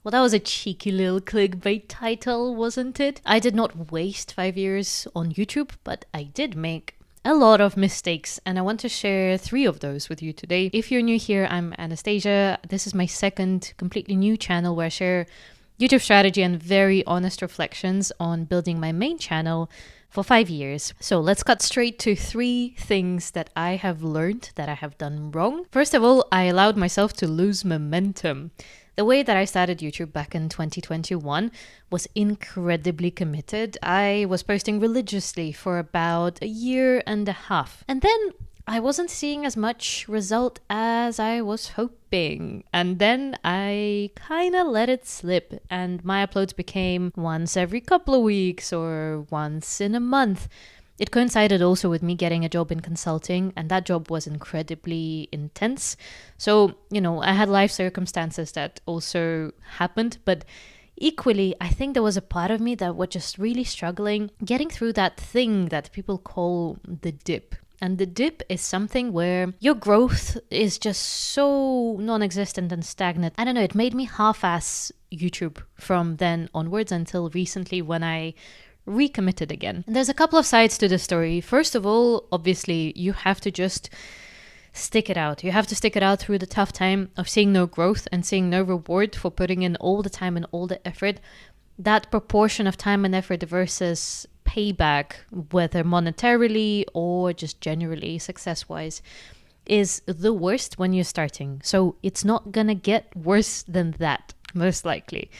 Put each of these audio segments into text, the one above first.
Well, that was a cheeky little clickbait title, wasn't it? I did not waste 5 years on YouTube, but I did make a lot of mistakes, and I want to share 3 of those with you today. If you're new here, I'm Anastasia. This is my second completely new channel where I share YouTube strategy and very honest reflections on building my main channel for 5 years. So let's cut straight to 3 things that I have learned that I have done wrong. First of all, I allowed myself to lose momentum. The way that I started YouTube back in 2021 was incredibly committed. I was posting religiously for about a year and a half. And then I wasn't seeing as much result as I was hoping. And then I kind of let it slip, and my uploads became once every couple of weeks or once in a month. It coincided also with me getting a job in consulting, and that job was incredibly intense. So, I had life circumstances that also happened, but equally, I think there was a part of me that was just really struggling getting through that thing that people call the dip. And the dip is something where your growth is just so non-existent and stagnant. I don't know, it made me half-ass YouTube from then onwards until recently when I recommitted again. And there's a couple of sides to the story. First of all, obviously, you have to just stick it out. You have to stick it out through the tough time of seeing no growth and seeing no reward for putting in all the time and all the effort. That proportion of time and effort versus payback, whether monetarily or just generally success-wise, is the worst when you're starting. So it's not gonna get worse than that, most likely.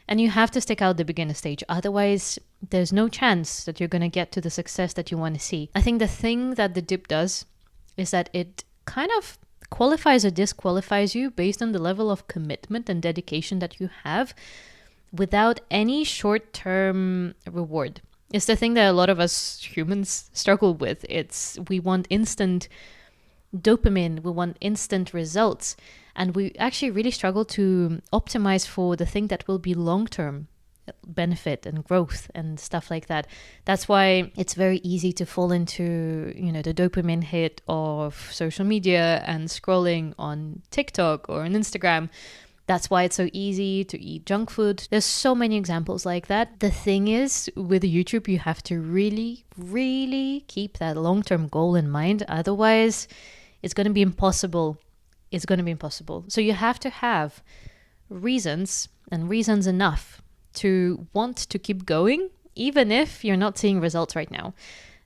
And you have to stick out the beginner stage. Otherwise, there's no chance that you're going to get to the success that you want to see. I think the thing that the dip does is that it kind of qualifies or disqualifies you based on the level of commitment and dedication that you have without any short-term reward. It's the thing that a lot of us humans struggle with. We want instant dopamine, we want instant results. And we actually really struggle to optimize for the thing that will be long-term benefit and growth and stuff like that. That's why it's very easy to fall into, the dopamine hit of social media and scrolling on TikTok or on Instagram. That's why it's so easy to eat junk food. There's so many examples like that. The thing is, with YouTube, you have to really, really keep that long-term goal in mind. Otherwise, it's going to be impossible. It's going to be impossible. So you have to have reasons, and reasons enough to want to keep going, even if you're not seeing results right now.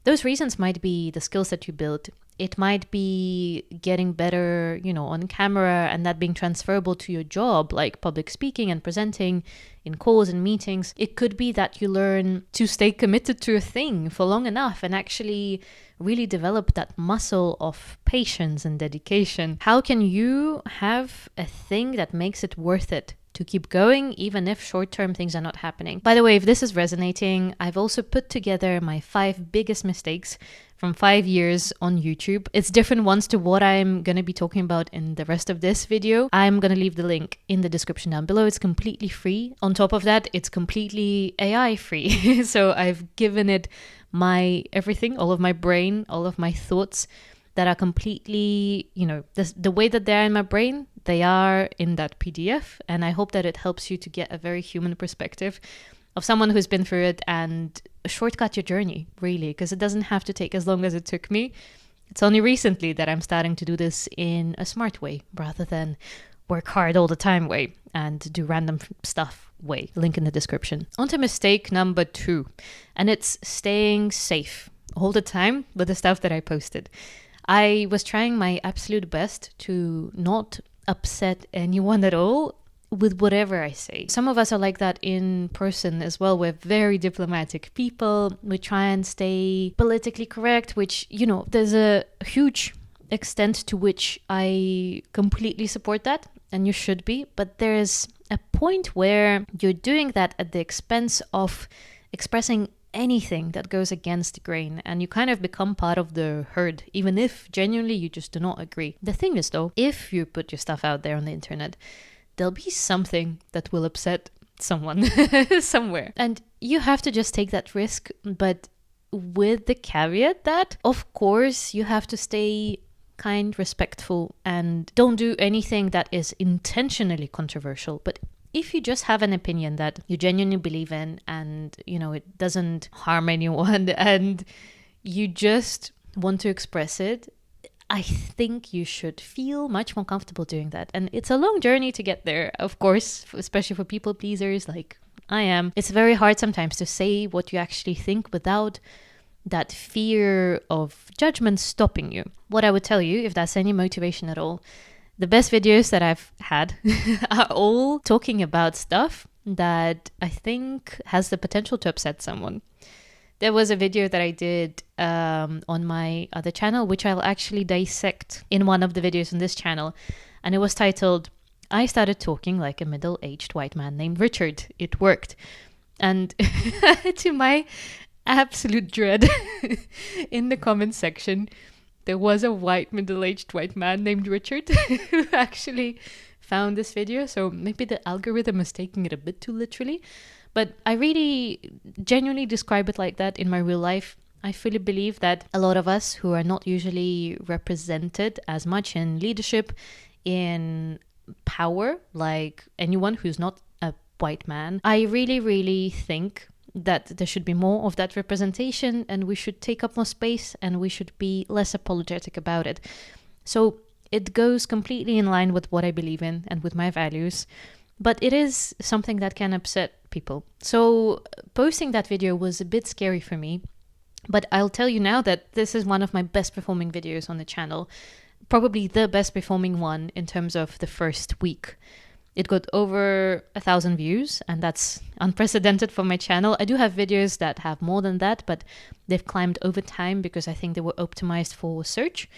Those reasons might be the skills that you build. It might be getting better, on camera, and that being transferable to your job, like public speaking and presenting in calls and meetings. It could be that you learn to stay committed to a thing for long enough and actually really develop that muscle of patience and dedication. How can you have a thing that makes it worth it to keep going, even if short-term things are not happening? By the way, if this is resonating, I've also put together my 5 biggest mistakes from 5 years on YouTube. It's different ones to what I'm going to be talking about in the rest of this video. I'm going to leave the link in the description down below. It's completely free. On top of that, it's completely AI free. So I've given it my everything, all of my brain, all of my thoughts that are completely, the way that they're in my brain, they are in that PDF. And I hope that it helps you to get a very human perspective of someone who's been through it and shortcut your journey, really, because it doesn't have to take as long as it took me. It's only recently that I'm starting to do this in a smart way rather than work hard all the time way and do random stuff way. Link in the description. On to mistake number 2, and it's staying safe all the time with the stuff that I posted. I was trying my absolute best to not upset anyone at all with whatever I say. Some of us are like that in person as well. We're very diplomatic people. We try and stay politically correct, which, there's a huge extent to which I completely support that, and you should be. But there's a point where you're doing that at the expense of expressing anything that goes against the grain, and you kind of become part of the herd, even if genuinely you just do not agree. The thing is, though, if you put your stuff out there on the internet, there'll be something that will upset someone somewhere. And you have to just take that risk, but with the caveat that, of course, you have to stay kind, respectful, and don't do anything that is intentionally controversial. But if you just have an opinion that you genuinely believe in and, it doesn't harm anyone and you just want to express it, I think you should feel much more comfortable doing that. And it's a long journey to get there, of course, especially for people pleasers like I am. It's very hard sometimes to say what you actually think without that fear of judgment stopping you. What I would tell you, if that's any motivation at all, the best videos that I've had are all talking about stuff that I think has the potential to upset someone. There was a video that I did on my other channel, which I'll actually dissect in one of the videos on this channel. And it was titled, I started talking like a middle-aged white man named Richard. It worked. And to my absolute dread, in the comment section, there was a middle-aged white man named Richard who actually found this video. So maybe the algorithm is taking it a bit too literally. But I really genuinely describe it like that in my real life. I fully believe that a lot of us who are not usually represented as much in leadership, in power, like anyone who's not a white man, I really, really think that there should be more of that representation, and we should take up more space and we should be less apologetic about it. So it goes completely in line with what I believe in and with my values. But it is something that can upset people. So posting that video was a bit scary for me. But I'll tell you now that this is one of my best performing videos on the channel. Probably the best performing one in terms of the first week. It got over 1,000 views, and that's unprecedented for my channel. I do have videos that have more than that, but they've climbed over time because I think they were optimized for search.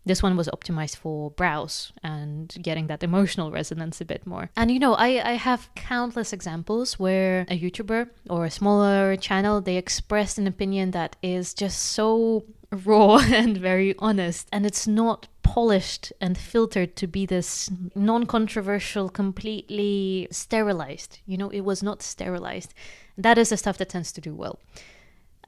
This one was optimized for browse and getting that emotional resonance a bit more. And I have countless examples where a YouTuber or a smaller channel, they expressed an opinion that is just so raw and very honest. And it's not polished and filtered to be this non-controversial, completely sterilized. It was not sterilized. That is the stuff that tends to do well.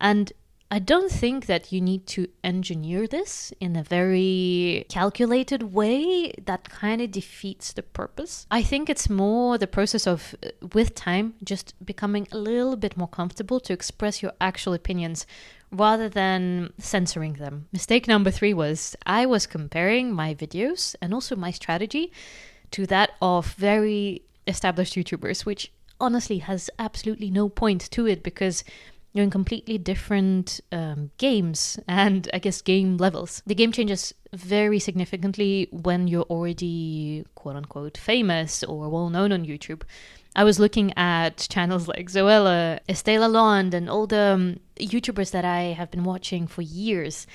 And I don't think that you need to engineer this in a very calculated way that kind of defeats the purpose. I think it's more the process of, with time, just becoming a little bit more comfortable to express your actual opinions rather than censoring them. Mistake number 3 was I was comparing my videos and also my strategy to that of very established YouTubers, which honestly has absolutely no point to it because you're in completely different games and I guess game levels. The game changes very significantly when you're already quote unquote famous or well known on YouTube. I was looking at channels like Zoella, Estee Lalonde, and all the YouTubers that I have been watching for years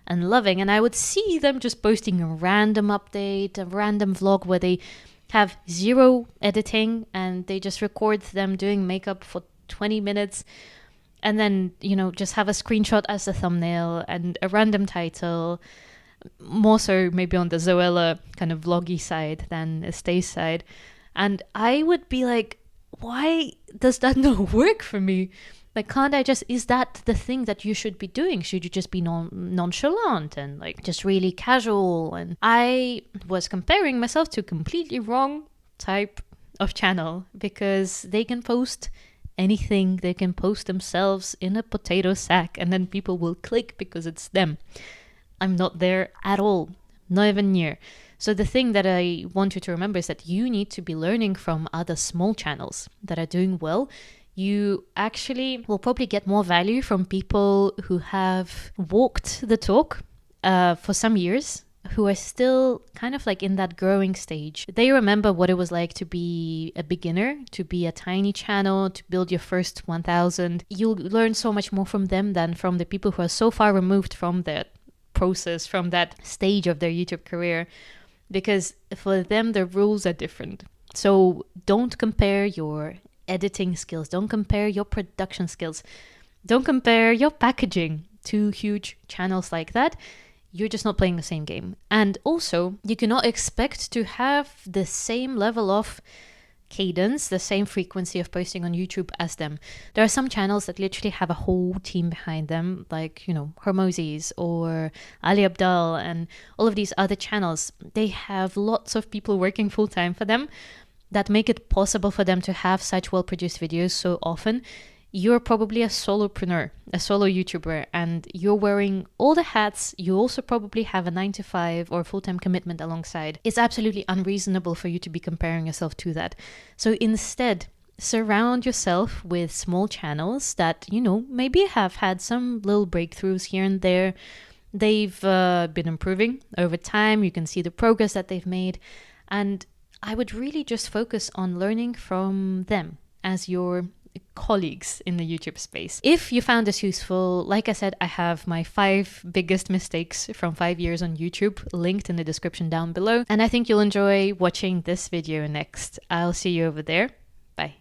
and loving, and I would see them just posting a random update, a random vlog where they have zero editing and they just record them doing makeup for 20 minutes. And then, just have a screenshot as a thumbnail and a random title, more so maybe on the Zoella kind of vloggy side than Estee's side. And I would be like, why does that not work for me? Like, can't I just, is that the thing that you should be doing? Should you just be nonchalant and like just really casual? And I was comparing myself to a completely wrong type of channel because they can post anything, they can post themselves in a potato sack and then people will click because it's them. I'm not there at all, not even near. So the thing that I want you to remember is that you need to be learning from other small channels that are doing well. You actually will probably get more value from people who have walked the talk for some years, who are still kind of like in that growing stage. They remember what it was like to be a beginner, to be a tiny channel, to build your first 1,000. You'll learn so much more from them than from the people who are so far removed from that process, from that stage of their YouTube career, because for them, the rules are different. So don't compare your editing skills. Don't compare your production skills. Don't compare your packaging to huge channels like that. You're just not playing the same game. And also, you cannot expect to have the same level of cadence, the same frequency of posting on YouTube as them. There are some channels that literally have a whole team behind them, like, Hormozis or Ali Abdal and all of these other channels. They have lots of people working full-time for them. that make it possible for them to have such well-produced videos so often, you're probably a solopreneur, a solo YouTuber, and you're wearing all the hats. You also probably have a 9 to 5 or full-time commitment alongside. It's absolutely unreasonable for you to be comparing yourself to that. So instead, surround yourself with small channels that, maybe have had some little breakthroughs here and there. They've been improving over time. You can see the progress that they've made. And I would really just focus on learning from them as your colleagues in the YouTube space. If you found this useful, like I said, I have my 5 biggest mistakes from 5 years on YouTube linked in the description down below. And I think you'll enjoy watching this video next. I'll see you over there. Bye.